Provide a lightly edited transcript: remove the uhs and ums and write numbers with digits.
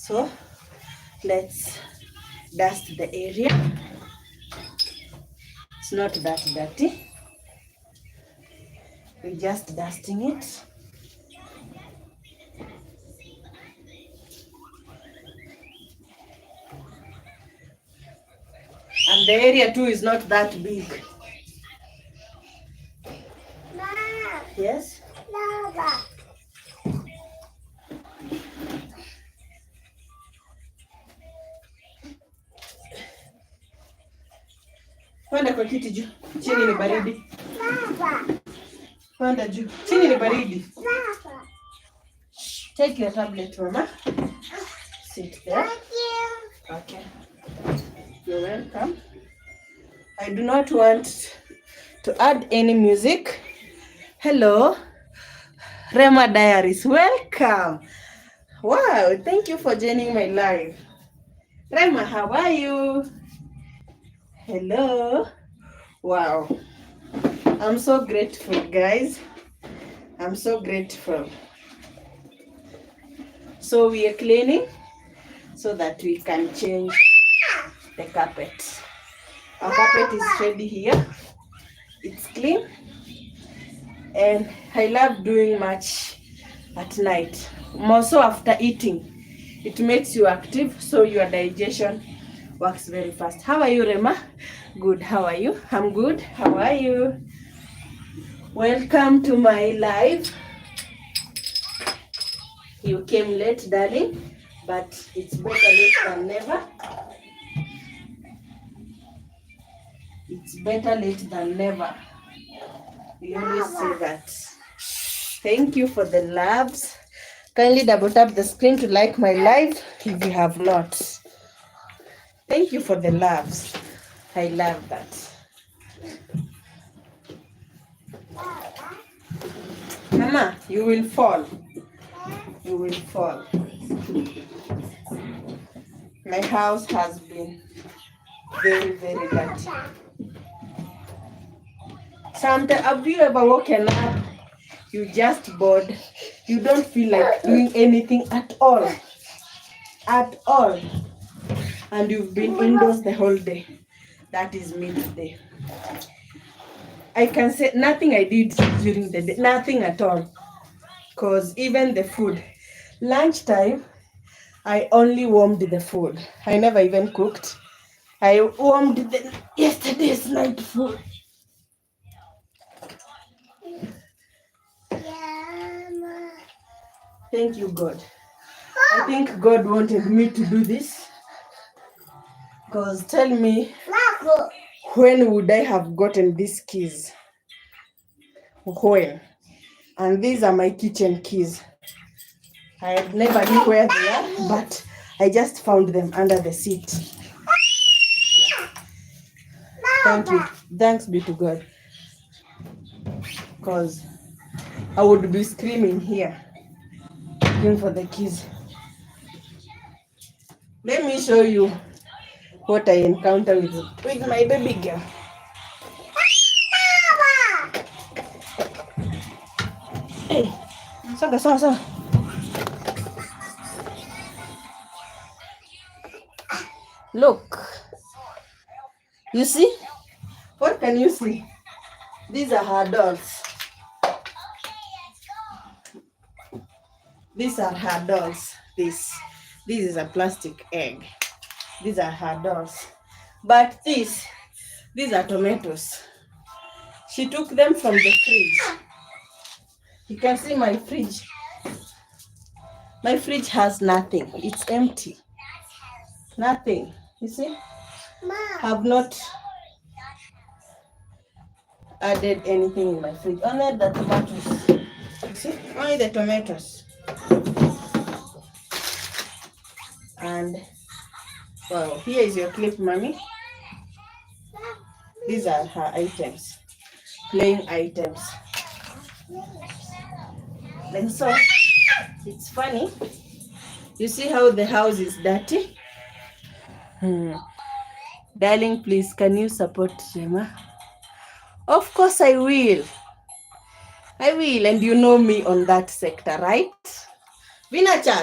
So let's dust the area. It's not that dirty. We're just dusting it. And the area too is not that big. Yes? Panda kwa kiti juu. Chini ni baridi. Panda juu. Chini ni baridi. Take your tablet, Mama. Sit there. Okay. You're welcome. I do not want to add any music. Hello. Rema Diaries, welcome. Wow, thank you for joining my live. Rema, how are you? Hello. Wow. I'm so grateful, guys. I'm so grateful. So we are cleaning so that we can change the carpet. Our carpet is ready here. It's clean. And I love doing much at night. More so after eating. It makes you active, so your digestion works very fast. How are you, Rema? Good. How are you? I'm good. How are you? Welcome to my live. You came late, darling, but it's better late than never. It's better late than never. We always say that. Thank you for the loves. Kindly double tap the screen to like my live if you have not. Thank you for the loves. I love that. Mama, you will fall. You will fall. My house has been very, very dirty. Sometimes, have you ever woken up, you just bored, you don't feel like doing anything at all, and you've been indoors the whole day? That is me today. I can say nothing I did during the day, nothing at all, because even the food, lunchtime, I only warmed the food. I never even cooked. I warmed yesterday's night food. Thank you, God. I think God wanted me to do this. Because tell me, when would I have gotten these keys? When? And these are my kitchen keys. I never knew where they are, but I just found them under the seat. Yeah. Thank you. Thanks be to God. Because I would be screaming here, looking for the keys. Let me show you what I encounter with my baby girl. Hey, so. Look. You see? What can you see? These are her dolls. These are her dolls. This is a plastic egg. These are her dolls. But these are tomatoes. She took them from the fridge. You can see my fridge. My fridge has nothing. It's empty. Nothing. You see? Have not added anything in my fridge. Only the tomatoes. You see? Only the tomatoes. And wow, here is your clip, mommy. These are her items. Playing items. And so it's funny. You see how the house is dirty? Darling, please, can you support Rema? Of course I will. I will, and you know me on that sector, right? Vinacha.